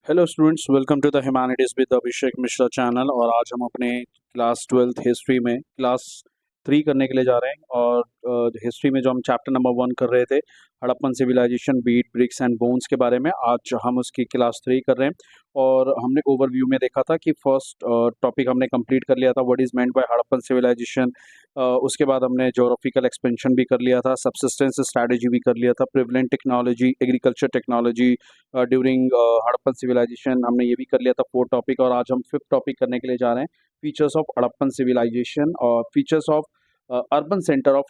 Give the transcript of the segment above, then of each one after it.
Hello students, welcome to the humanities with Abhishek Mishra channel. और आज हम अपने क्लास 12th हिस्ट्री में क्लास 3 करने के लिए जा रहे हैं। और हिस्ट्री में जो हम चैप्टर नंबर 1 कर रहे थे, Harappan civilisation, beads bricks and bones के बारे में, आज हम उसकी क्लास 3 कर रहे हैं। और हमने ओवरव्यू में देखा था कि फर्स्ट टॉपिक हमने कंप्लीट कर लिया था, what is meant by Harappan civilisation. उसके बाद हमने ज्योग्राफिकल एक्सपेंशन भी कर लिया था, सबसिस्टेंस स्ट्रैटेजी भी कर लिया था, prevalent technology, agriculture technology during Harappan civilisation हमने ये भी कर लिया था 4 टॉपिक। और आज हम 5th टॉपिक करने के लिए जा रहे हैं, फीचर्स ऑफ हड़प्पन सिविलाइजेशन और features of urban centre of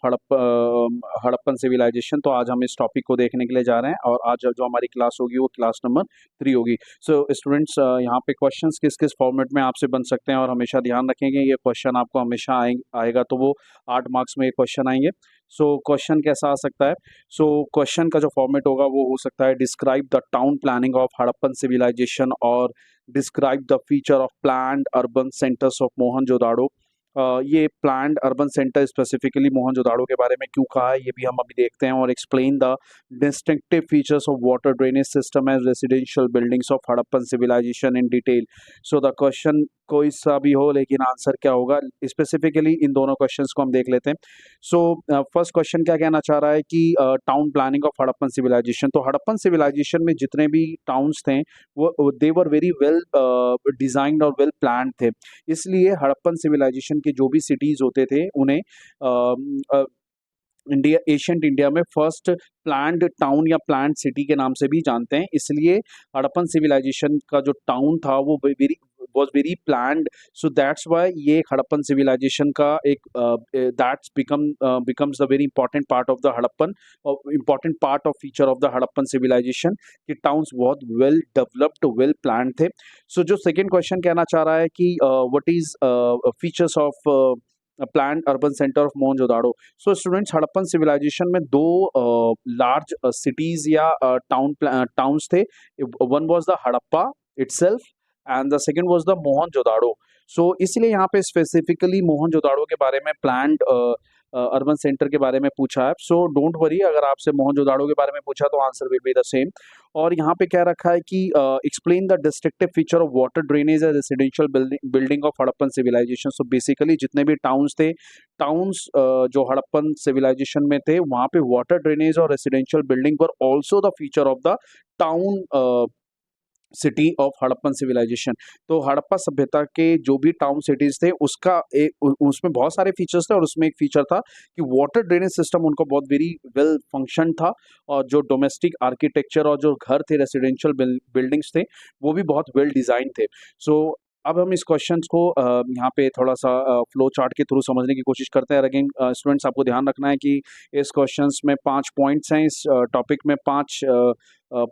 Harappan civilisation. तो आज हम इस टॉपिक को देखने के लिए जा रहे हैं और आज जो हमारी क्लास होगी वो क्लास नंबर 3 होगी। सो स्टूडेंट्स, यहाँ पे क्वेश्चंस किस किस फॉर्मेट में आपसे बन सकते हैं, और हमेशा ध्यान रखेंगे ये क्वेश्चन आपको हमेशा आएगा तो वो 8 मार्क्स में ये क्वेश्चन आएंगे। सो क्वेश्चन कैसा आ सकता है? सो क्वेश्चन का जो फॉर्मेट होगा वो हो सकता है, describe the town planning of Harappan civilisation, और describe the feature of planned urban centres of Mohenjodaro. ये planned urban centre specifically Mohenjodaro के बारे में क्यों कहा है ये भी हम अभी देखते हैं। और explain the distinctive features of water drainage system and residential buildings of Harappan civilisation in detail. So the question कोई सा भी हो, लेकिन आंसर क्या होगा, स्पेसिफिकली इन दोनों क्वेश्चंस को हम देख लेते हैं। सो फर्स्ट क्वेश्चन क्या कहना चाह रहा है कि town planning of Harappan civilisation. तो हड़प्पन सिविलाइजेशन में जितने भी टाउन्स थे वो they were very well designed और वेल प्लान्ड थे। इसलिए हड़प्पन सिविलाइजेशन के जो भी सिटीज होते थे उन्हें इंडिया, एशियंट इंडिया में फर्स्ट प्लान्ड टाउन या प्लान्ड सिटी के नाम से भी जानते हैं। इसलिए हड़प्पन सिविलाइजेशन का जो टाउन था वो very was very planned. So that's why ये हड़प्पन civilization का एक that's becomes the very important part of the Harappan, important part of feature of the Harappan civilization कि towns बहुत well developed, well planned थे। So जो second question कहना चाह रहा है कि what is features of planned urban centre of Mohenjodaro. So students, Harappan civilisation में दो लार्ज सिटीज या टाउन्स थे। One was the Harappa itself and the second was the Mohenjodaro. So इसलिए यहाँ पे स्पेसिफिकली मोहनजोदाड़ो के बारे में, प्लान्ड अर्बन सेंटर के बारे में पूछा है। सो डोंट वरी, अगर आपसे मोहनजोदाड़ो के बारे में पूछा तो answer will be the same. और यहाँ पे क्या रखा है कि explain the destructive feature of water drainage and residential building of Harappan civilisation. So basically जितने भी टाउन्स थे, टाउन्स जो हड़प्पन सिविलाइजेशन में थे, वहाँ पे वाटर ड्रेनेज और residential building were also the feature of the town city of Harappan civilisation. तो हड़प्पा सभ्यता के जो भी टाउन सिटीज थे उसका उसमें बहुत सारे फीचर्स थे, और उसमें एक फीचर था कि वाटर ड्रेनेज सिस्टम उनको बहुत वेरी वेल फंक्शन था, और जो डोमेस्टिक आर्किटेक्चर और जो घर थे, रेसिडेंशियल बिल्डिंग्स थे, वो भी बहुत वेल डिजाइन थे। सो अब हम इस क्वेश्चन को यहाँ पे थोड़ा सा फ्लो चार्ट के थ्रू समझने की कोशिश करते हैं। अगेन स्टूडेंट्स, आपको ध्यान रखना है कि इस क्वेश्चंस में 5 पॉइंट्स हैं। इस टॉपिक में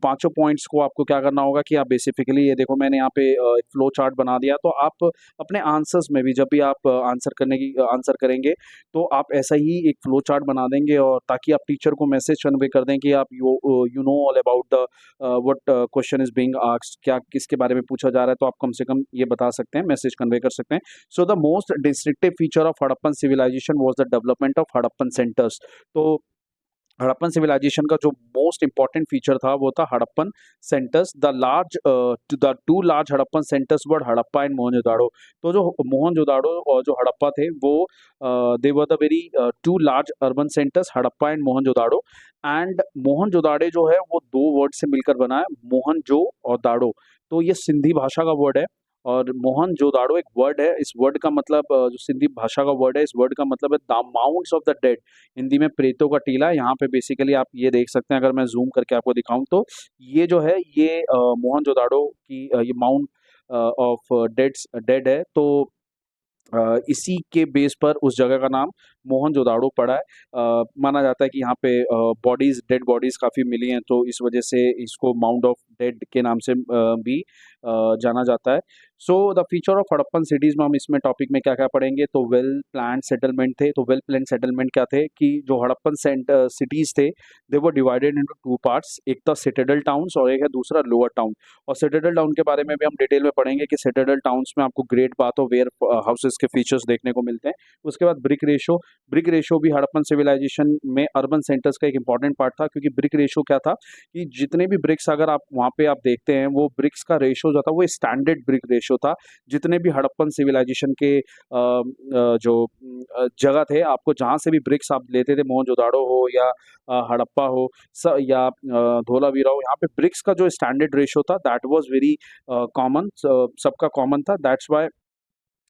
पांचों पॉइंट्स को आपको क्या करना होगा कि आप बेसिकली, ये देखो मैंने यहाँ पे एक फ्लो चार्ट बना दिया, तो आप अपने आंसर्स में भी जब भी आप आंसर करेंगे तो आप ऐसा ही एक फ्लो चार्ट बना देंगे, और ताकि आप टीचर को मैसेज कन्वे कर दें कि आप you know all about the what question is being asked, क्या किसके बारे में पूछा जा रहा है, तो आप कम से कम ये बता सकते हैं, मैसेज कन्वे कर सकते हैं। So the most destructive feature of Harappan civilisation was the development of Harappan centres. तो हड़प्पन सिविलाइजेशन का जो मोस्ट इंपॉर्टेंट फीचर था वो था Harappan centres. The two large Harappan centres were Harappa and Mohenjodaro. तो जो मोहनजोदाड़ो और जो हड़प्पा थे वो they were the very two large urban centres, Harappa and Mohenjodaro. And Mohenjodaro जो है वो दो वर्ड से मिलकर बना है, मोहनजो और दाड़ो। तो ये सिंधी भाषा का वर्ड है, और मोहनजोदाड़ो एक वर्ड है। इस वर्ड का मतलब जो सिंधी भाषा का वर्ड है, इस वर्ड का मतलब है the mounds of the dead, Hindi में प्रेतों का टीला। यहाँ पे बेसिकली आप ये देख सकते हैं, अगर मैं जूम करके आपको दिखाऊं तो ये जो है ये मोहनजोदाड़ो की ये माउंट ऑफ डेड है। तो इसी के बेस पर उस जगह का नाम मोहनजोदाड़ो पड़ा है। माना जाता है कि यहाँ पे डेड बॉडीज काफ़ी मिली हैं, तो इस वजह से इसको माउंट ऑफ डेड के नाम से भी जाना जाता है। So the feature of Harappan cities में हम इसमें टॉपिक में क्या क्या पढ़ेंगे, तो वेल प्लान्ड सेटलमेंट थे। तो वेल प्लान्ड सेटलमेंट क्या थे कि जो हड़प्पन सिटीज थे, दे वर डिवाइडेड इनटू 2 पार्ट्स। एक था सिटाडेल टाउन्स और एक है दूसरा लोअर टाउन। और सिटाडेल टाउन के बारे में भी हम डिटेल में पढ़ेंगे कि सिटाडेल टाउन्स में आपको great bath of warehouses के फीचर्स देखने को मिलते हैं। उसके बाद ब्रिक रेशो, ब्रिक रेशो भी हड़प्पन सिविलाइजेशन में अर्बन सेंटर्स का एक इंपॉर्टेंट पार्ट था, क्योंकि ब्रिक रेशो क्या था कि जितने भी ब्रिक्स अगर आप वहाँ पे आप देखते हैं, वो ब्रिक्स का रेशो जो था वो स्टैंडर्ड ब्रिक रेशो था। जितने भी हड़प्पन सिविलाइजेशन के जगह थे, आपको जहाँ से भी ब्रिक्स आप लेते थे, मोहनजोदाड़ो हो या हड़प्पा हो या धोलावीरा हो, यहाँ पे ब्रिक्स का जो स्टैंडर्ड रेशो था दैट वाज वेरी कॉमन, सबका कॉमन था। दैट्स वाई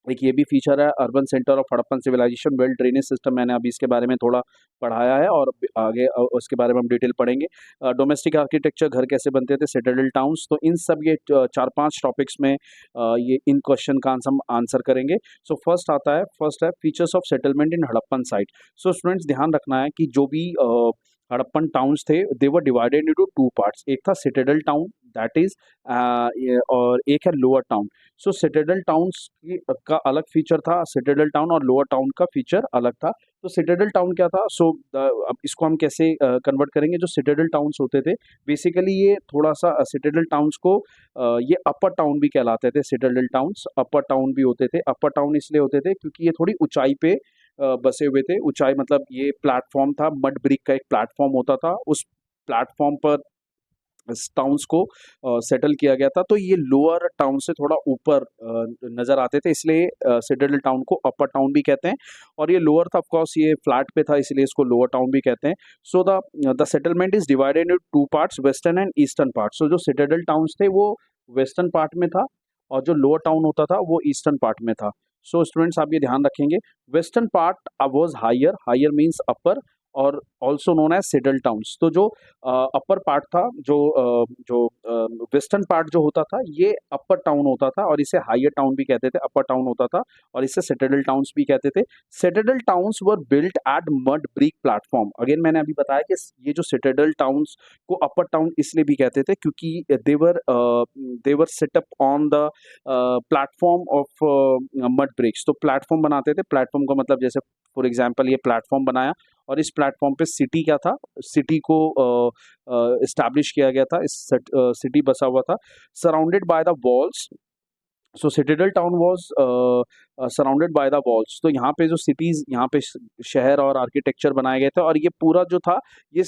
एक ये भी फीचर है urban centre of Harappan civilisation, well drainage system, मैंने अभी इसके बारे में थोड़ा पढ़ाया है और आगे उसके बारे में हम डिटेल पढ़ेंगे। डोमेस्टिक आर्किटेक्चर, घर कैसे बनते थे, सिटाडेल टाउन्स, तो इन सब ये 4-5 टॉपिक्स में ये इन क्वेश्चन का हम आंसर करेंगे। सो फर्स्ट है features of settlement in Harappan site. So students ध्यान रखना है कि जो भी हड़प्पन टाउन्स थे दे वर डिवाइडेड इनटू 2 पार्ट्स। एक था सिटाडेल टाउन, दैट इज और एक है लोअर टाउन। सो सिटाडेल टाउन्स का अलग फीचर था, सिटाडेल टाउन और लोअर टाउन का फीचर अलग था। तो सिटाडेल टाउन क्या था, सो अब इसको हम कैसे कन्वर्ट करेंगे। जो सिटाडेल टाउन्स होते थे बेसिकली ये थोड़ा सा सिटाडेल टाउन्स को ये अपर टाउन भी कहलाते थे। सिटाडेल टाउन्स अपर टाउन भी होते थे। अपर टाउन इसलिए होते थे क्योंकि ये थोड़ी ऊंचाई पे बसे हुए थे। ऊंचाई मतलब ये प्लेटफॉर्म था, मड ब्रिक का एक प्लेटफॉर्म होता था, उस प्लेटफॉर्म पर इस टाउन्स को सेटल किया गया था। तो ये लोअर टाउन से थोड़ा ऊपर नज़र आते थे, इसलिए सिटाडेल टाउन को अपर टाउन भी कहते हैं। और ये लोअर था, ऑफ कोर्स ये फ्लैट पे था, इसलिए इसको लोअर टाउन भी कहते हैं। So the settlement is divided in 2 parts, western and eastern part. So जो सिटाडेल टाउन्स थे वो वेस्टर्न पार्ट में था और जो लोअर टाउन होता था वो ईस्टर्न पार्ट में था। सो स्टूडेंट्स आप ये ध्यान रखेंगे, western part was higher, higher means upper, और also known as citadel towns. तो जो अपर पार्ट था, जो वेस्टर्न पार्ट जो होता था ये अपर टाउन होता था, और इसे हायर टाउन भी कहते थे, अपर टाउन होता था, और इसे सिटाडेल टाउन्स भी कहते थे। Citadel towns were built at mud brick platform. Again मैंने अभी बताया कि ये जो सिटाडेल टाउन्स को अपर टाउन इसलिए भी कहते थे क्योंकि they were set up on the platform of mud bricks. तो प्लेटफॉर्म बनाते थे, प्लेटफॉर्म का मतलब जैसे फॉर एग्जाम्पल ये प्लेटफॉर्म बनाया और इस प्लेटफॉर्म पे सिटी क्या था, सिटी को इस्टेब्लिश किया गया था, इस सिटी बसा हुआ था, surrounded by the walls. So Citadel town was surrounded by the walls. तो यहाँ पे जो सिटीज, यहाँ पे शहर और आर्किटेक्चर बनाए गए थे, और ये पूरा जो था ये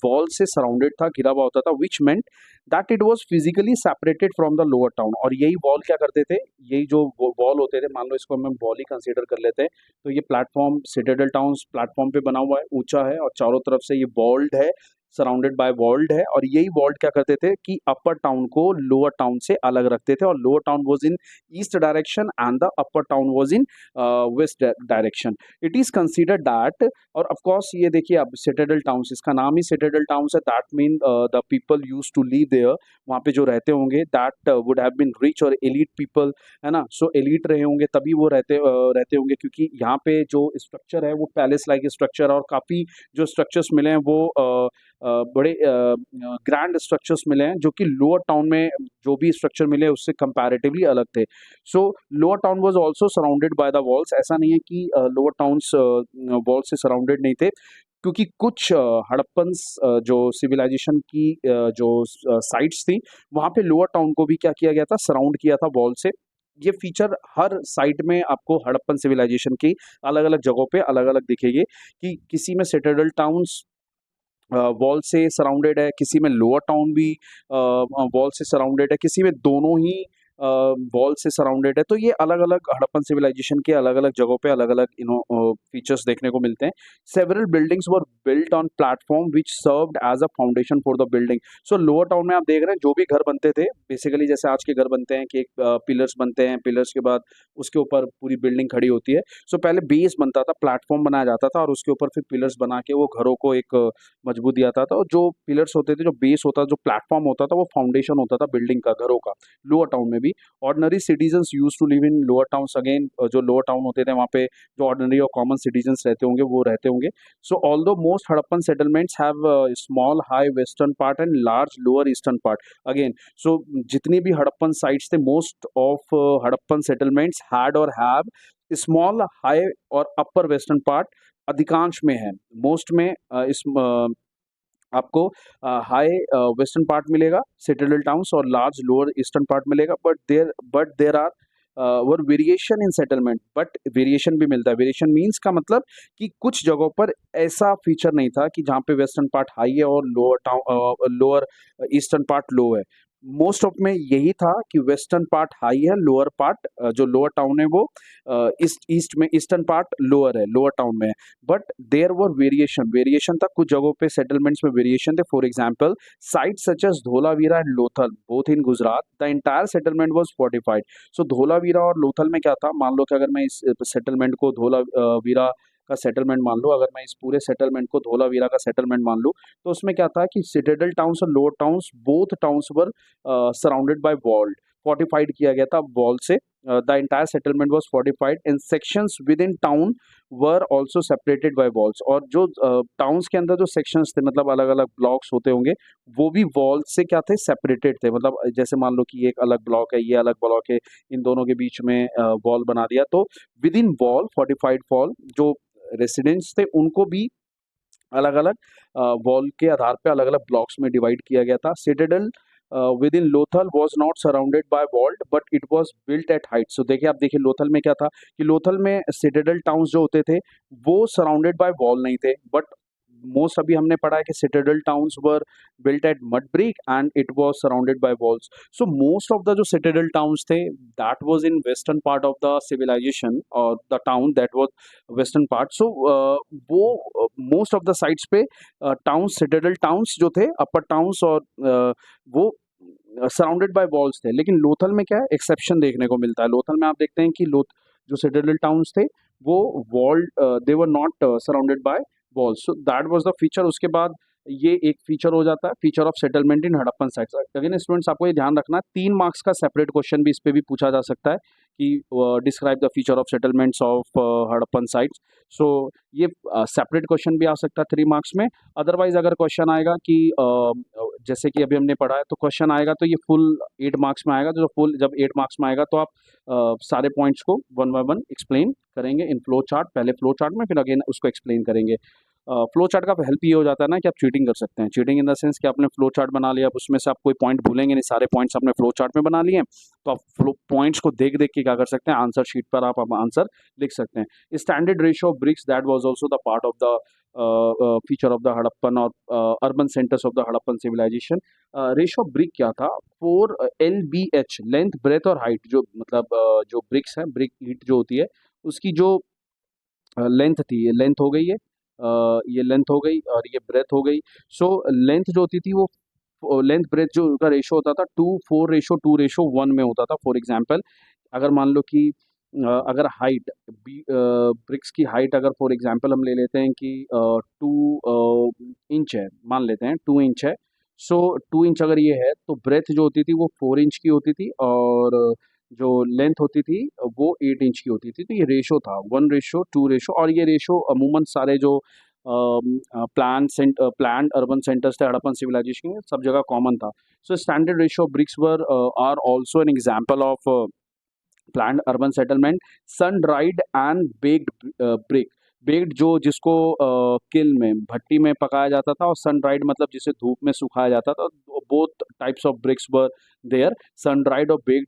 वॉल से सराउंडेड था, घिरा हुआ होता था, which meant that it was physically separated from the lower town. और यही वॉल क्या करते थे, यही जो वॉल होते थे, मान लो इसको हम वॉल ही कंसीडर कर लेते हैं, तो ये प्लेटफॉर्म सिटाडेल टाउन प्लेटफॉर्म पे बना हुआ है, ऊंचा है और चारों तरफ से ये वॉल्ड है, सराउंडेड बाय वॉल्ड है। और यही वॉल्ड क्या करते थे कि अपर टाउन को लोअर टाउन से अलग रखते थे, और lower town was in east direction and the upper town was in west direction. It is considered that, और ऑफ कोर्स ये देखिए अब सिटाडेल टाउन्स, इसका नाम ही सिटाडेल टाउन्स है, that mean the people used to live there, वहाँ पे जो रहते होंगे that would have been rich और एलीट पीपल, है ना। सो एलीट रहे होंगे तभी वो रहते होंगे, क्योंकि यहाँ पे जो स्ट्रक्चर है वो पैलेस लाइक स्ट्रक्चर, और काफ़ी जो स्ट्रक्चर्स मिले हैं वो बड़े ग्रैंड स्ट्रक्चर्स मिले हैं, जो कि लोअर टाउन में जो भी स्ट्रक्चर मिले उससे कंपैरेटिवली अलग थे। सो lower town was also surrounded by the walls. ऐसा नहीं है कि लोअर टाउन्स वॉल से सराउंडेड नहीं थे, क्योंकि कुछ हड़प्पन्स जो सिविलाइजेशन की जो साइट्स थी, वहाँ पे लोअर टाउन को भी क्या किया गया था, सराउंड किया था वॉल से। ये फीचर हर साइट में आपको हड़प्पन सिविलाइजेशन की अलग-अलग जगहों पे अलग-अलग दिखेगी, कि किसी में सिटाडेल टाउन्स वॉल से सराउंडेड है, किसी में लोअर टाउन भी वॉल से सराउंडेड है, किसी में दोनों ही वॉल से सराउंडेड है। तो ये अलग-अलग हड़प्पन सिविलाइजेशन के अलग-अलग जगहों पे अलग-अलग फीचर्स देखने को मिलते हैं। Several buildings were built on platform which served as a foundation for the building. So lower town में आप देख रहे हैं जो भी घर बनते थे, बेसिकली जैसे आज के घर बनते हैं कि एक पिलर्स बनते हैं, पिलर्स के बाद उसके ऊपर पूरी बिल्डिंग खड़ी होती है। सो पहले बेस बनता था, प्लेटफॉर्म बनाया जाता था, और उसके ऊपर फिर पिलर्स बना के वो घरों को एक मजबूती आता था। और जो पिलर्स होते थे, जो बेस होता था, जो प्लेटफॉर्म होता था, वो फाउंडेशन होता था बिल्डिंग का, घरों का, लोअर टाउन में भी। Ordinary citizens used to live in lower towns. Again जो लोअर टाउन होते थे वहाँ पे जो ऑर्डिनरी और कॉमन सिटीजन्स रहते होंगे वो रहते होंगे। सो although most Harappan settlements have small high western part and large lower eastern part. Again so जितनी भी हड़प्पन साइट्स थे, most of Harappan settlements had और हैव स्मॉल हाई और अपर वेस्टर्न पार्ट, अधिकांश में है, मोस्ट में इस आपको हाई वेस्टर्न पार्ट मिलेगा सिटाडेल टाउन्स, और लार्ज लोअर ईस्टर्न पार्ट मिलेगा, but there are were variation in settlement, but variation भी मिलता है। वेरिएशन मीन्स का मतलब कि कुछ जगहों पर ऐसा फीचर नहीं था कि जहाँ पे वेस्टर्न पार्ट हाई है और लोअर ईस्टर्न पार्ट लो है। मोस्ट ऑफ में यही था कि वेस्टर्न पार्ट हाई है, लोअर पार्ट जो लोअर टाउन है वो ईस्ट में, ईस्टर्न पार्ट लोअर है, लोअर टाउन में है। बट देयर वर वेरिएशन था, कुछ जगहों पे सेटलमेंट्स में वेरिएशन थे। For example sites such as Dholavira and Lothal both in Gujarat, the entire settlement was fortified. So Dholavira और लोथल में क्या था, मान लो कि अगर मैं इस सेटलमेंट को धोलावीरा का सेटलमेंट मान लूँ, अगर मैं इस पूरे सेटलमेंट को धोलावीरा का सेटलमेंट मान लूँ, तो उसमें क्या था कि सिटाडेल टाउन्स और lower towns, both towns were surrounded by wall, fortified किया गया था वॉल से। The entire settlement was fortified and sections with in town were also separated by walls. और जो टाउन्स के अंदर जो सेक्शंस थे, मतलब अलग अलग ब्लॉक्स होते होंगे, वो भी वॉल से क्या थे, सेपरेटेड थे। मतलब जैसे मान लो कि एक अलग ब्लॉक है, ये अलग ब्लॉक है, इन दोनों के बीच में वॉल बना दिया, तो with in wall fortified wall जो रेसिडेंट्स थे उनको भी अलग अलग वॉल के आधार पे अलग अलग ब्लॉक्स में डिवाइड किया गया था। Citadel within Lothal was not surrounded by walled but it was built at height. So देखिए, आप देखिए लोथल में क्या था कि लोथल में सिटाडेल टाउन्स जो होते थे वो सराउंडेड बाय वॉल नहीं थे, बट मोस्ट अभी हमने पढ़ा है कि citadel towns were built at mud brick and it was surrounded by walls. So most of the जो सिटाडेल टाउन्स थे that was in western part of the civilisation और the town that was western part. So वो most of the sites पे towns, citadel towns जो थे, अपर towns, और वो surrounded by walls थे। लेकिन लोथल में क्या है, एक्सेप्शन देखने को मिलता है। लोथल में आप देखते हैं कि जो सिटाडेल टाउन्स थे वो wall, they were not surrounded by walls. So that was the feature. उसके बाद ये एक फीचर हो जाता है, feature of settlement in Harappan sites. Again students, आपको ये ध्यान रखना है, 3 मार्क्स का सेपरेट क्वेश्चन भी इस पे भी पूछा जा सकता है कि describe the feature of settlements of Harappan sites. So ये सेपरेट क्वेश्चन भी आ सकता है 3 मार्क्स में। अदरवाइज अगर क्वेश्चन आएगा कि जैसे कि अभी हमने पढ़ा है, तो क्वेश्चन आएगा तो ये फुल 8 मार्क्स में आएगा। तो फुल जब 8 मार्क्स में आएगा तो आप सारे पॉइंट्स को वन बाय वन एक्सप्लेन करेंगे इन फ्लो चार्ट, पहले फ्लो चार्ट में, फिर अगेन उसको एक्सप्लेन करेंगे। फ्लो चार्ट का हेल्प ये हो जाता है ना कि आप चीटिंग कर सकते हैं। चीटिंग इन द सेंस कि आपने फ्लो चार्ट बना लिया, अब उसमें से आप कोई पॉइंट भूलेंगे नहीं, सारे पॉइंट्स आपने फ्लो चार्ट में बना लिए हैं, तो आप फ्लो पॉइंट्स को देख देख के क्या कर सकते हैं, आंसर शीट पर आप आंसर लिख सकते हैं। Standard ratio of bricks, that was also the part of the feature of the Harappan और urban centres of the Harappan civilisation. Ratio of brick क्या था, 4 LBH, लेंथ, ब्रेथ और हाइट। जो मतलब जो ब्रिक्स है, ब्रिक ईट जो होती है, उसकी जो लेंथ थी, ये लेंथ हो गई है, ये लेंथ हो गई और ये ब्रेथ हो गई। सो लेंथ जो होती थी वो लेंथ ब्रेथ जो उनका रेशो होता था 2:4:2:1 में होता था। फॉर एग्जांपल, अगर मान लो कि अगर हाइट ब्रिक्स की हाइट, अगर फॉर एग्जांपल हम ले लेते हैं कि 2 इंच है, मान लेते हैं 2 इंच है। सो 2 इंच अगर ये है, तो ब्रेथ जो होती थी वो 4 इंच की होती थी, और जो लेंथ होती थी वो 8 इंच की होती थी। तो ये रेशो था 1:2 रेशो, और ये रेशो अमूमन सारे जो प्लान अर्बन सेंटर्स थे हड़प्पन सिविलाइजेशन में, सब जगह कॉमन था। So standard ratio of bricks were are also an example of planned urban settlement. Sun dried and baked brick, baked जो जिसको किल में, भट्टी में पकाया जाता था, और सन ड्राइड मतलब जिसे धूप में सुखाया जाता था। Both types of bricks were there. Sun dried और baked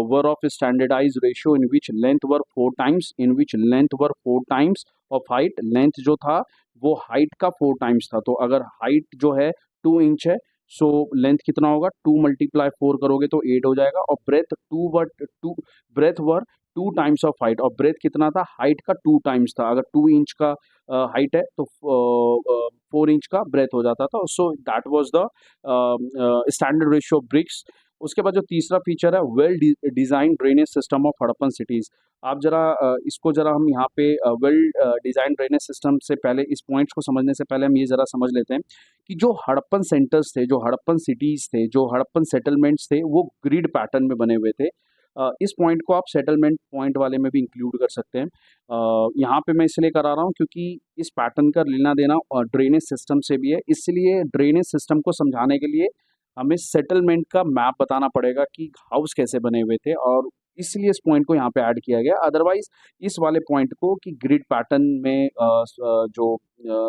were of standardise ratio in which length were 4 times, in which length were 4 times of height. Length जो था वो हाइट का 4 टाइम्स था। तो अगर हाइट जो है 2 इंच है, सो लेंथ कितना होगा, 2 × 4 करोगे तो 8 हो जाएगा। और breadth were 2 times of height, और ब्रेथ कितना था, हाइट का 2 टाइम्स था। अगर 2 इंच का हाइट है तो 4 इंच का ब्रेथ हो जाता था। So that was the standard ratio of BRICS. उसके बाद जो तीसरा फीचर है, well design drainage system of Harappan cities. आप जरा इसको जरा हम यहाँ पे वेल डिजाइन ड्रेनेज सिस्टम से पहले, इस पॉइंट्स को समझने से पहले हम ये जरा समझ लेते हैं कि जो हड़प्पन सेंटर्स थे, जो हड़प्पन सिटीज थे, जो हड़प्पन सेटलमेंट्स थे, वो ग्रिड पैटर्न में बने हुए थे। इस पॉइंट को आप सेटलमेंट पॉइंट वाले में भी इंक्लूड कर सकते हैं। यहाँ पे मैं इसलिए करा रहा हूँ क्योंकि इस पैटर्न का लेना देना ड्रेनेज सिस्टम से भी है, इसलिए ड्रेनेज सिस्टम को समझाने के लिए हमें सेटलमेंट का मैप बताना पड़ेगा कि हाउस कैसे बने हुए थे, और इसलिए इस पॉइंट को यहाँ पे ऐड किया गया। अदरवाइज इस वाले पॉइंट को कि ग्रिड पैटर्न में जो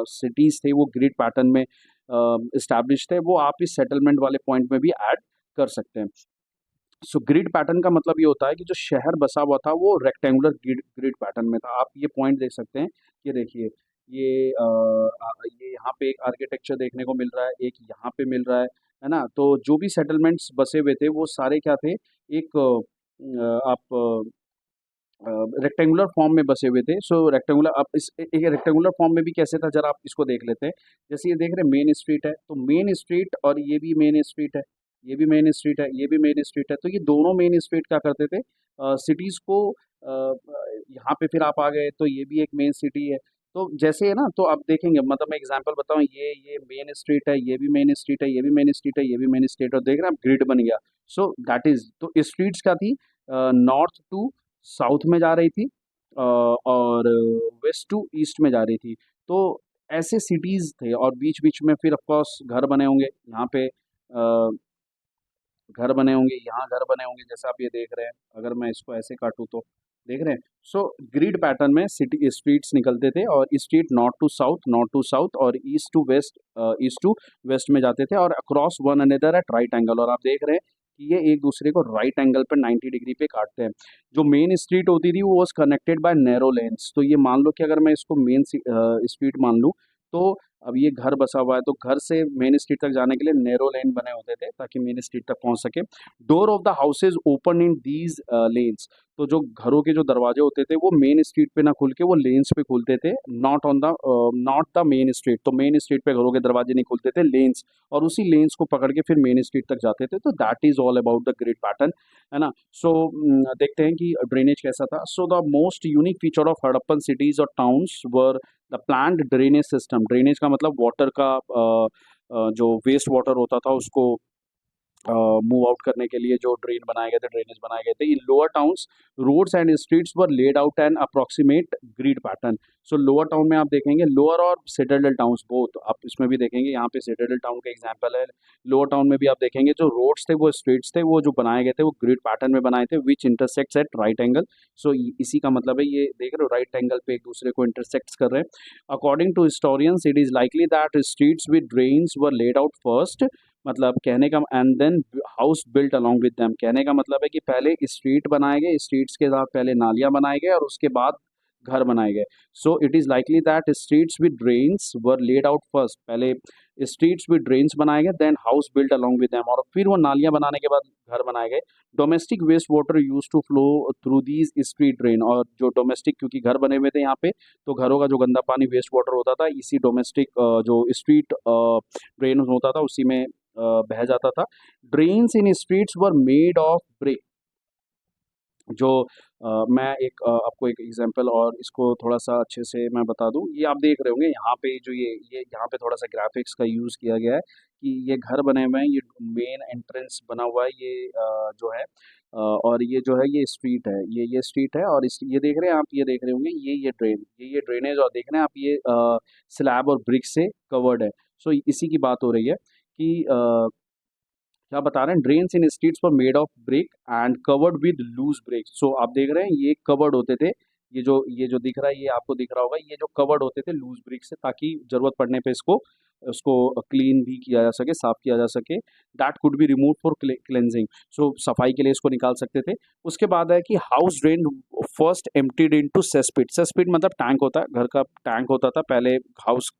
सिटीज थे वो ग्रिड पैटर्न में इस्टेब्लिश थे, वो आप इस सेटलमेंट वाले पॉइंट में भी ऐड कर सकते हैं। सो ग्रिड पैटर्न का मतलब ये होता है कि जो शहर बसा हुआ था वो रेक्टेंगुलर ग्रिड ग्रिड पैटर्न में था। आप ये पॉइंट देख सकते हैं, ये देखिए, ये ये यहाँ पे एक आर्किटेक्चर देखने को मिल रहा है, एक यहाँ पे मिल रहा है ना? तो जो भी सेटलमेंट्स बसे हुए थे वो सारे क्या थे, एक आप रेक्टेंगुलर फॉर्म में बसे हुए थे। सो रेक्टेंगुलर, आप इस एक रेक्टेंगुलर फॉर्म में भी कैसे था, जरा आप इसको देख लेते हैं। जैसे ये देख रहे हैं मेन स्ट्रीट है, तो मेन स्ट्रीट और ये भी मेन स्ट्रीट है, ये भी मेन स्ट्रीट है, ये भी मेन स्ट्रीट है, तो ये दोनों मेन स्ट्रीट क्या करते थे, सिटीज़ को यहाँ पे फिर आप आ गए तो ये भी एक मेन सिटी है। तो जैसे है ना, तो आप देखेंगे, मतलब मैं एग्जांपल बताऊँ, ये मेन स्ट्रीट है, ये भी मेन स्ट्रीट है, ये भी मेन स्ट्रीट है, ये भी मेन स्ट्रीट है, और देख रहे हैं आप ग्रिड बन गया। सो दैट इज़, तो स्ट्रीट्स क्या थी, नॉर्थ टू साउथ में जा रही थी, और वेस्ट टू ईस्ट में जा रही थी। तो ऐसे सिटीज़ थे, और बीच-बीच में फिर ऑफ कोर्स घर बने होंगे, यहाँ पे घर बने होंगे, यहाँ घर बने होंगे, जैसा आप ये देख रहे हैं। अगर मैं इसको ऐसे काटूँ तो देख रहे हैं। सो ग्रिड पैटर्न में सिटी स्ट्रीट्स निकलते थे, और स्ट्रीट नॉर्थ टू साउथ और ईस्ट टू वेस्ट में जाते थे, और across one another at right angle, और आप देख रहे हैं कि ये एक दूसरे को राइट एंगल पे 90 डिग्री पे काटते हैं। जो मेन स्ट्रीट होती थी वो was connected by narrow lens. तो ये मान लो कि अगर मैं इसको मेन स्ट्रीट मान लूँ, तो अब ये घर बसा हुआ है, तो घर से मेन स्ट्रीट तक जाने के लिए नैरो लेन बने होते थे ताकि मेन स्ट्रीट तक पहुंच सके। Door of the houses open in these lens. तो जो घरों के जो दरवाजे होते थे वो मेन स्ट्रीट पे ना खुल के वो लेन्स पे खुलते थे, नॉट द मेन स्ट्रीट। तो मेन स्ट्रीट पे घरों के दरवाजे नहीं खुलते थे, लेन्स, और उसी लेन्स को पकड़ के फिर मेन स्ट्रीट तक जाते थे। तो that is all about the grid pattern, है ना? सो देखते हैं कि ड्रेनेज कैसा था। So the most unique feature of Harappan cities और towns were the planned drainage system. Drainage का मतलब वाटर का जो वेस्ट वाटर होता था उसको मूव आउट करने के लिए जो ड्रेन बनाए गए थे, ड्रेनेज बनाए गए थे। In lower towns roads and streets were laid out an approximate grid pattern. So lower town में आप देखेंगे, लोअर और सिटाडेल टाउन्स बोथ, आप इसमें भी देखेंगे, यहाँ पे सिटाडेल टाउन का एग्जांपल है। लोअर टाउन में भी आप देखेंगे जो रोड्स थे, वो स्ट्रीट्स थे, वो जो बनाए गए थे वो ग्रिड पैटर्न में बनाए थे, विच इंटरसेक्ट्स एट राइट एंगल। सो इसी का मतलब है, ये देख रहे हो राइट एंगल पे एक दूसरे को इंटरसेक्ट कर रहे हैं। According to historians it is likely that streets with drains were laid out first. मतलब कहने का, and then house built along with them. कहने का मतलब है कि पहले स्ट्रीट बनाए गए, स्ट्रीट्स के साथ पहले नालियां बनाए गए, और उसके बाद घर बनाए गए। So it is likely that streets with drains were laid out first. पहले स्ट्रीट्स विद ड्रेन्स बनाए गए, then house built along with them, और फिर वो नालियां बनाने के बाद घर बनाए गए। Domestic waste water use to flow through these street drain. और जो डोमेस्टिक, क्योंकि घर बने हुए थे यहाँ पे, तो घरों का जो गंदा पानी वेस्ट वाटर होता था इसी डोमेस्टिक जो स्ट्रीट ड्रेन होता था उसी में बह जाता था। Drains in streets were made of brick. जो मैं एक आपको एक एग्जांपल और इसको थोड़ा-सा अच्छे से मैं बता दूँ। ये आप देख रहे होंगे यहाँ पे, जो ये यहाँ पे थोड़ा-सा ग्राफ़िक्स का यूज़ किया गया है कि ये घर बने हुए हैं, ये मेन एंट्रेंस बना हुआ है, ये जो है और ये जो है ये स्ट्रीट है, ये स्ट्रीट है, और इस ये देख रहे हैं आप, ये देख रहे होंगे ये ड्रेन, ये ड्रेनेज, और देख रहे हैं आप ये स्लैब और ब्रिक से कवर्ड है। सो इसी की बात हो रही है कि क्या बता रहे हैं, drains in streets for made of brick and covered with loose brick. So आप देख रहे हैं ये कवर्ड होते थे, ये जो दिख रहा है, ये आपको दिख रहा होगा, ये जो कवर्ड होते थे लूज ब्रिक से, ताकि जरूरत पड़ने पे इसको उसको क्लीन भी किया जा सके, साफ किया जा सके। That could be remove for cleansing. So सफाई के लिए इसको निकाल सकते थे। उसके बाद है कि house drain first emptied into cesspit. Cesspit मतलब टैंक होता है, घर का टैंक होता था पहले। हाउस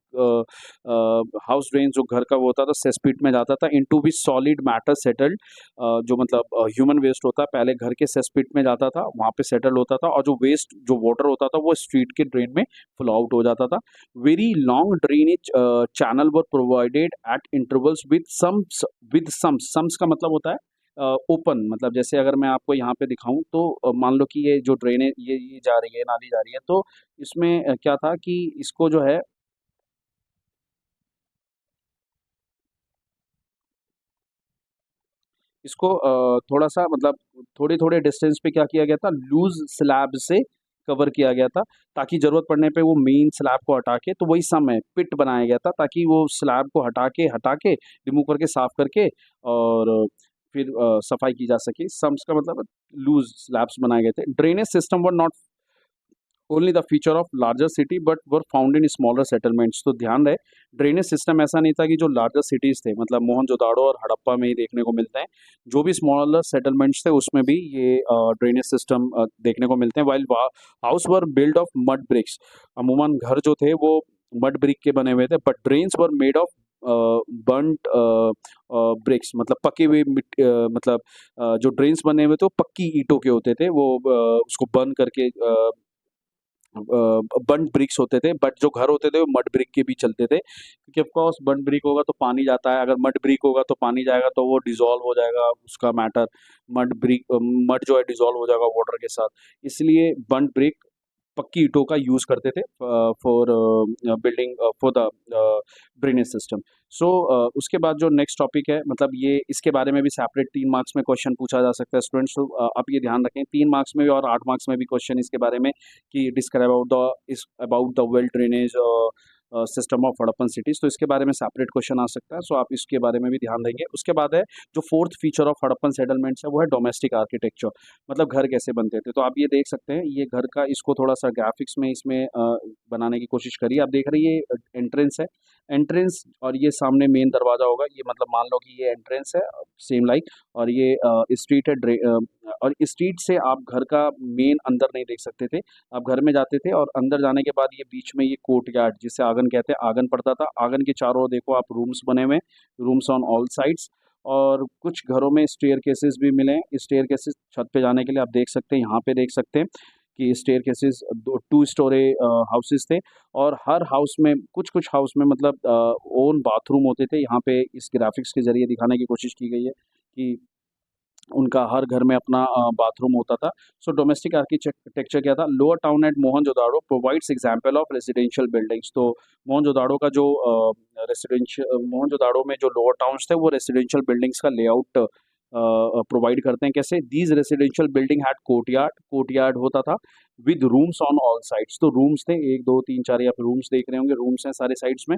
हाउस ड्रेन जो घर का वो होता था सेसपिट में जाता था, इनटू विच सॉलिड मैटर सेटल्ड। जो मतलब ह्यूमन वेस्ट होता है पहले घर के सेसपिट में जाता था, वहाँ पे सेटल होता था, और जो वेस्ट जो वाटर होता था वो स्ट्रीट के ड्रेन में फ्लो आउट हो जाता था। Very long drainage channel were provided eight intervals with sums का मतलब होता है ओपन। मतलब जैसे अगर मैं आपको यहाँ पे दिखाऊं तो मान लो कि ये जो ड्रेन है, ये जा रही है, नाली जा रही है, तो इसमें क्या था कि इसको जो है, इसको थोड़ा-सा मतलब थोड़े-थोड़े डिस्टेंस पे क्या किया गया था, लूज़ स्लैब से कवर किया गया था, ताकि ज़रूरत पड़ने पे वो मेन स्लैब को हटा के, तो वही सम है, पिट बनाया गया था, ताकि वो स्लैब को हटा के रिमूव करके, साफ करके, और फिर सफाई की जा सके। सम्स का मतलब लूज़ स्लैब्स बनाए गए थे। Drainage system were not only the feature of larger city but were found in smaller settlements. तो ध्यान रहे, ड्रेनेज सिस्टम ऐसा नहीं था कि जो लार्जर सिटीज़ थे, मतलब मोहनजोदाड़ो और हड़प्पा में ही देखने को मिलते हैं। जो भी स्मॉलर सेटलमेंट्स थे उसमें भी ये ड्रेनेज सिस्टम देखने को मिलते हैं। While house were build of mud BRICS, अमूमन घर जो थे वो मड ब्रिक के बने हुए थे, but drains were made of burnt bricks, मतलब पकी हुई मतलब जो ड्रेन्स बने हुए थे वो पक्की ईंटों के होते थे, वो उसको बर्न करके बर्न्ड ब्रिक्स होते थे। बट जो घर होते थे वो मड ब्रिक के भी चलते थे, क्योंकि ऑफ कोर्स बर्न्ड ब्रिक होगा तो पानी जाता है, अगर मड ब्रिक होगा तो पानी जाएगा तो वो डिसॉल्व हो जाएगा उसका मैटर, मड जो है डिसॉल्व हो जाएगा वाटर के साथ। इसलिए बर्न्ड ब्रिक पक्की ईंटों का यूज़ करते थे for building for the drainage system. So उसके बाद जो नेक्स्ट टॉपिक है, मतलब ये इसके बारे में भी सेपरेट 3 मार्क्स में क्वेश्चन पूछा जा सकता है स्टूडेंट्स। तो आप ये ध्यान रखें, 3 मार्क्स में भी और 8 मार्क्स में भी क्वेश्चन इसके बारे में कि describe about the well drainage system of Harappan cities. तो इसके बारे में सेपरेट क्वेश्चन आ सकता है, सो आप इसके बारे में भी ध्यान देंगे। उसके बाद है जो fourth feature of Harappan settlements है वो है डोमेस्टिक आर्किटेक्चर, मतलब घर कैसे बनते थे। तो आप ये देख सकते हैं, ये घर का इसको थोड़ा सा ग्राफिक्स में इसमें बनाने की कोशिश करिए। आप देख रहे हैं ये एंट्रेंस है, एंट्रेंस और ये सामने मेन दरवाजा होगा, ये मतलब मान लो कि ये एंट्रेंस है सेम लाइक, और ये स्ट्रीट है और स्ट्रीट से आप घर का मेन अंदर नहीं देख सकते थे। आप घर में जाते थे और अंदर जाने के बाद ये बीच में ये कोर्टयार्ड जिसे आंगन कहते हैं, आंगन पड़ता था। आंगन के चारों ओर देखो आप रूम्स बने हुए हैं, रूम्स ऑन ऑल साइड्स, और कुछ घरों में स्टेयर केसेस भी मिले हैं। स्टेयर केसेस छत पे जाने के लिए आप देख सकते हैं, यहाँ पे देख सकते हैं कि स्टेयर केसेस 2 स्टोरे हाउसेस थे, और हर हाउस में कुछ कुछ हाउस में मतलब ओन बाथरूम होते थे। यहाँ पे इस ग्राफिक्स के जरिए दिखाने की कोशिश की गई है कि उनका हर घर में अपना बाथरूम होता था। सो डोमेस्टिक आर्किटेक्चर क्या था, lower town eight Mohenjodaro provides example of residential buildings. तो मोहनजोदाड़ो का जो रेसिडेंशियल मोहनजोदाड़ो में जो लोअर टाउन्स थे वो रेसिडेंशियल बिल्डिंग्स का लेआउट प्रोवाइड करते हैं। कैसे, these residential building had courtyard, courtyard होता था with rooms on all sides. तो रूम्स थे 1 2 3 4, आप रूम्स देख रहे होंगे, रूम्स हैं सारे साइड्स में।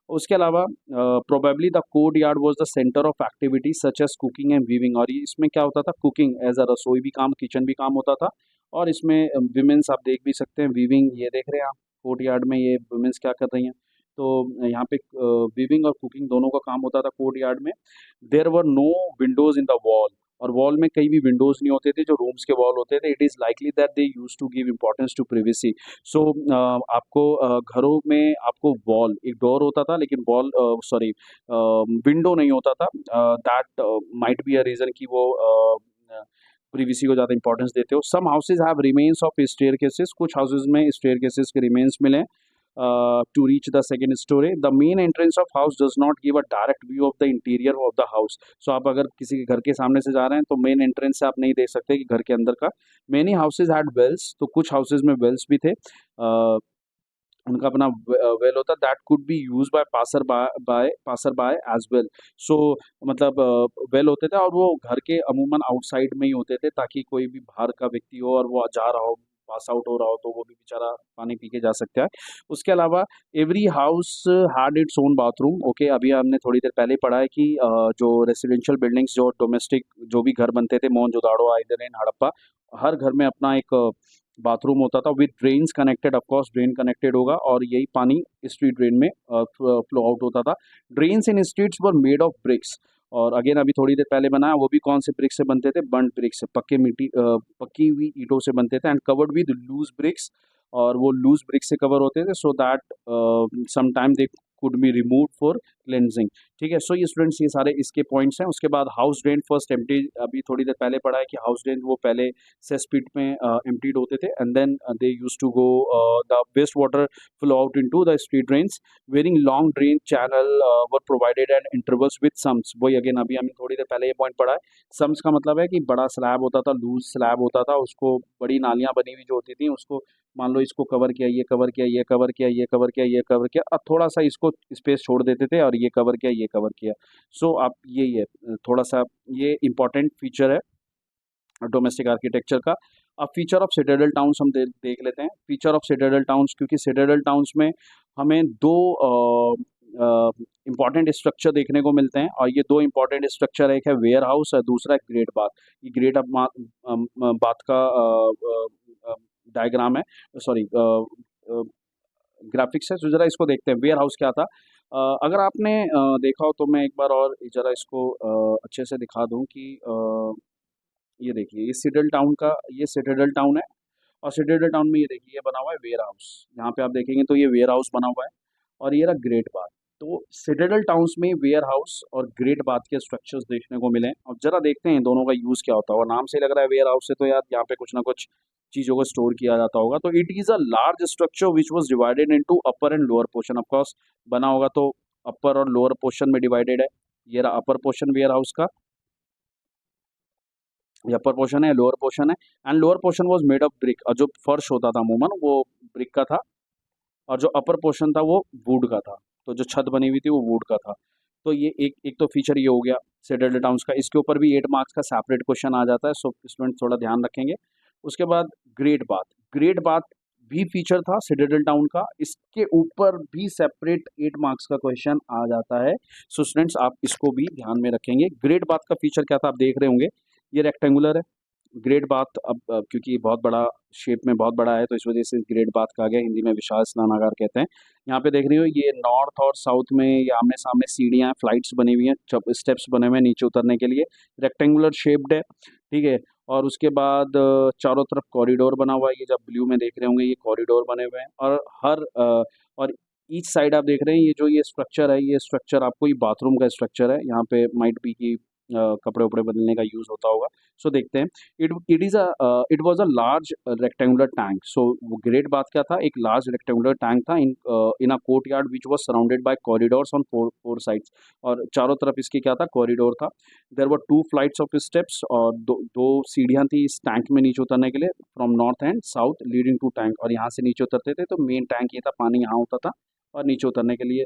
उसके अलावा probably the courtyard was the centre of activity such as cooking and weaving, और ये इसमें क्या होता था, कुकिंग एज अ रसोई भी काम, किचन भी काम होता था, और इसमें विमेंस आप देख भी सकते हैं, वीविंग ये देख रहे हैं आप कोर्ट यार्ड में, ये वुमेन्स क्या कर रही हैं। तो यहाँ पे वीविंग और कुकिंग दोनों का काम होता था कोर्ट यार्ड में। There were no windows in the wall, और वॉल में कहीं भी विंडोज नहीं होते थे जो रूम्स के वॉल होते थे। It is likely that they use to give importance to privacy. So आपको घरों में आपको वॉल, एक डोर होता था लेकिन वॉल सॉरी विंडो नहीं होता था। That might be a reason कि वो प्रिवेसी को ज़्यादा इंपॉर्टेंस देते हो। Some houses have remains of stair cases, कुछ हाउसेज में स्टेयर केसेस के रिमेन्स मिले to reach the second storey. The main entrance of house does not give a direct view of the interior of the house. So आप अगर किसी के घर के सामने से जा रहे हैं तो मेन एंट्रेंस से आप नहीं देख सकते कि घर के अंदर का। मेनी हाउसेज हैड वेल्स, तो कुछ हाउसेज में वेल्स भी थे, उनका अपना वेल होता, that could be use by passer by as well. So मतलब वेल होते थे और वो घर के अमूमन आउटसाइड में ही होते थे, ताकि कोई भी बाहर का व्यक्ति हो और वो जा रहा हो, पास आउट हो रहा हो, तो वो भी बेचारा पानी पी के जा सकता है। उसके अलावा every house had its own bathroom. Okay, अभी हमने थोड़ी देर पहले पढ़ा है कि जो रेसिडेंशियल बिल्डिंग्स, जो डोमेस्टिक जो भी घर बनते थे मोहनजोदाड़ो, आइदर इन हड़प्पा, हर घर में अपना एक बाथरूम होता था with drains connected, of course drain connected होगा, और यही पानी स्ट्रीट ड्रेन में फ्लो आउट होता था। Drains in streets were made of BRICS, और अगेन अभी थोड़ी देर पहले बनाया, वो भी कौन से ब्रिक्स से बनते थे, बर्न्ट ब्रिक्स से, पक्की हुई ईंटों से बनते थे, and covered with loose bricks, और वो लूज ब्रिक्स से कवर होते थे, so that sometime they could be remove for cleansing. ठीक है, सो ये स्टूडेंट्स ये सारे इसके पॉइंट्स हैं। उसके बाद हाउस ड्रेन फर्स्ट एम्प्टी, अभी थोड़ी देर पहले पढ़ा है कि हाउस ड्रेन वो पहले सेसपिट में एम्प्टीड होते थे, and then they used to go the waste water flow out into the street drains wearing long drain channel were provided and intervals with sumps. वही अगेन अभी हमने थोड़ी देर पहले ये पॉइंट पढ़ा है। सम्स का मतलब है कि बड़ा स्लैब होता था, लूज स्लैब होता था, उसको बड़ी नालियां बनी हुई जो होती थी, उसको मान लो इसको कवर किया, ये कवर किया, ये कवर किया, ये कवर किया, ये कवर किया, अब थोड़ा सा इसको स्पेस छोड़ देते थे और ये कवर किया, ये कवर किया। सो आप यही है, थोड़ा सा ये इंपॉर्टेंट फीचर है डोमेस्टिक आर्किटेक्चर का। अब फीचर ऑफ सिटाडेल टाउन्स हम देख लेते हैं। फीचर ऑफ सिटाडेल टाउन्स, क्योंकि सिटाडेल टाउन्स में हमें दो इंपॉर्टेंट स्ट्रक्चर देखने को मिलते हैं, और ये दो इंपॉर्टेंट स्ट्रक्चर, एक है वेयर हाउस और दूसरा है ग्रेट बाथ। ये ग्रेट बाथ का डायग्राम है, सॉरी ग्राफिक्स है। तो जरा इसको देखते हैं वेयर हाउस क्या था। अगर आपने देखा हो तो मैं एक बार और जरा इसको अच्छे से दिखा दूं कि ये देखिए, ये सिडल टाउन का, ये सिटाडेल टाउन है। और सिटाडेल टाउन में ये देखिए, ये बना हुआ है वेयर हाउस। यहाँ पे आप देखेंगे तो ये वेयर हाउस बना हुआ है, और ये रहा ग्रेट बाथ। तो सिटाडेल टाउन्स में वेयर हाउस और ग्रेट बाथ के स्ट्रक्चर्स देखने को मिले। अब जरा देखते हैं दोनों का यूज़ क्या होता है। और नाम से लग रहा है वेयर हाउस से, तो यार यहाँ पे कुछ ना कुछ चीज़ों को स्टोर किया जाता होगा। तो it is a large structure which was divided into upper and lower portion. Of course बना होगा तो अपर और लोअर पोर्शन में डिवाइडेड है। ये रहा अपर पोर्शन वेयर हाउस का, ये अपर पोर्शन है, लोअर पोर्शन है। And lower portion was made of brick, और जो फर्श होता था अमूमन वो ब्रिक का था, और जो अपर पोर्शन था वो वुड का था। तो जो छत बनी हुई थी वो वुड का था। तो ये एक एक तो फीचर ये हो गया सिटाडेल टाउन्स का। इसके ऊपर भी 8 मार्क्स का सेपरेट क्वेश्चन आ जाता है, सो स्टूडेंट थोड़ा ध्यान रखेंगे। उसके बाद ग्रेट बाथ, ग्रेट बाथ भी फीचर था सिटाडेल टाउन का। इसके ऊपर भी सेपरेट 8 मार्क्स का क्वेश्चन आ जाता है। सो स्टूडेंट्स आप इसको भी ध्यान में रखेंगे। ग्रेट बाथ का फीचर क्या था आप देख रहे होंगे, ये रेक्टेंगुलर है। ग्रेट बाथ अब क्योंकि बहुत बड़ा शेप में बहुत बड़ा है, तो इस वजह से ग्रेट बाथ कहा गया। हिंदी में विशाल स्नानागार कहते हैं। यहाँ पे देख रही हो, ये नॉर्थ और साउथ में ये आमने सामने सीढ़ियाँ, फ्लाइट्स बनी हुई हैं, स्टेप्स बने हुए हैं नीचे उतरने के लिए। रेक्टेंगुलर शेप्ड है, ठीक है। और उसके बाद चारों तरफ कॉरिडोर बना हुआ है। ये जब ब्लू में देख रहे होंगे, ये कॉरिडोर बने हुए हैं। और और ईच साइड आप देख रहे हैं, ये जो ये स्ट्रक्चर है, ये स्ट्रक्चर आपको ये बाथरूम का स्ट्रक्चर है। यहाँ पे माइट बी की कपड़े उपड़े बदलने का यूज़ होता होगा। सो देखते हैं। It was a large rectangular tank. So वो ग्रेट बाथ क्या था, एक लार्ज रेक्टेंगुलर टैंक था in a courtyard which was surrounded by corridors on four sides. और चारों तरफ इसके क्या था, कॉरिडोर था। There were 2 flights of steps, और दो सीढ़ियाँ थी इस टैंक में नीचे उतरने के लिए, from north and south leading to tank. और यहाँ से नीचे उतरते थे, तो मेन टैंक ये था, पानी यहाँ होता था। और नीचे उतरने के लिए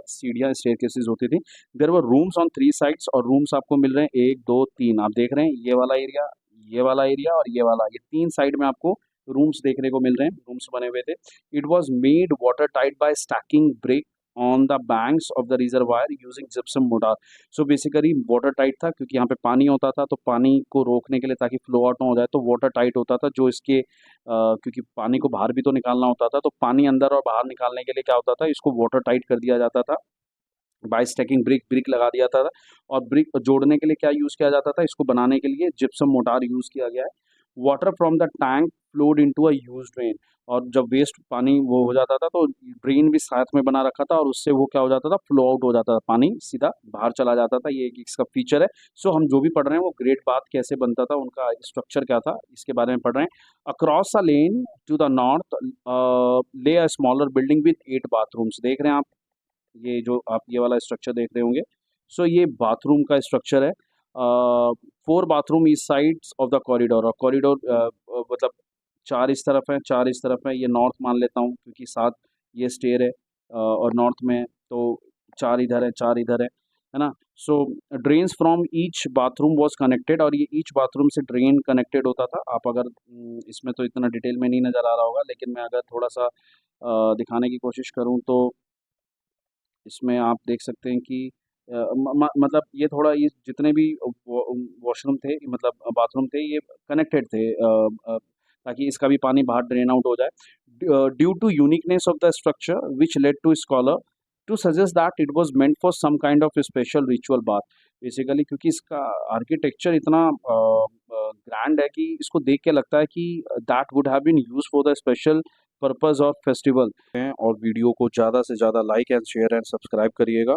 सीढ़ियाँ, स्टेयरकेसेस होती थी। There were rooms on 3 sides, और रूम्स आपको मिल रहे हैं 1 2 3। आप देख रहे हैं ये वाला एरिया, ये वाला एरिया और ये वाला, ये 3 साइड में आपको रूम्स देखने को मिल रहे हैं। रूम्स बने हुए थे। It was made water tight bye stacking brick on the banks of the reservoir using gypsum mortar. So basically water tight था, क्योंकि यहाँ पे पानी होता था, तो पानी को रोकने के लिए, ताकि फ्लो आउट ना हो जाए, तो वाटर टाइट होता था। जो इसके क्योंकि पानी को बाहर भी तो निकालना होता था, तो पानी अंदर और बाहर निकालने के लिए क्या होता था, इसको वाटर टाइट कर दिया जाता था बाय स्टैकिंग ब्रिक। ब्रिक लगा दिया था। और ब्रिक जोड़ने के लिए क्या यूज़ किया जाता था, इसको बनाने के लिए जिप्सम मोर्टार यूज़ किया गया है। Water from the tank flowed into a huge drain. और जब वेस्ट पानी वो हो जाता था, तो ड्रेन भी साथ में बना रखा था, और उससे वो क्या हो जाता था, फ्लो आउट हो जाता था, पानी सीधा बाहर चला जाता था। ये एक इसका फीचर है। सो हम जो भी पढ़ रहे हैं वो ग्रेट बाथ कैसे बनता था, उनका स्ट्रक्चर क्या था, इसके बारे में पढ़ रहे हैं। Across a lane to the north lay a smaller building with 8 bathrooms. देख रहे हैं आप, ये जो आप ये वाला स्ट्रक्चर देख रहे होंगे, सो ये बाथरूम का स्ट्रक्चर है। 4 बाथरूम इस साइड्स ऑफ द कॉरिडोर। और कॉरिडोर मतलब 4 इस तरफ है, 4 इस तरफ है। ये नॉर्थ मान लेता हूँ, क्योंकि 7 ये स्टेयर है, और नॉर्थ में तो 4 इधर है, 4 इधर है ना। So drains from each bathroom was connected, और ये ईच बाथरूम से ड्रेन कनेक्टेड होता था। आप अगर इसमें तो इतना डिटेल में नहीं नज़र आ रहा होगा, लेकिन मैं अगर थोड़ा सा दिखाने की कोशिश करूँ, तो इसमें आप देख सकते हैं कि मतलब ये थोड़ा, ये जितने भी वॉशरूम थे, मतलब बाथरूम थे, ये कनेक्टेड थे, ताकि इसका भी पानी बाहर ड्रेन आउट हो जाए। Due to uniqueness of the structure which led to scholar to suggest that it was meant for some kind of special ritual bath. Basically क्योंकि इसका आर्किटेक्चर इतना ग्रैंड है, कि इसको देख के लगता है कि that would have been used for the special purpose of festival हैं। और वीडियो को ज़्यादा से ज़्यादा like and share and subscribe करिएगा,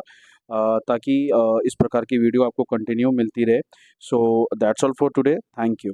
ताकि इस प्रकार की वीडियो आपको कंटिन्यू मिलती रहे। So that's all for today. Thank you.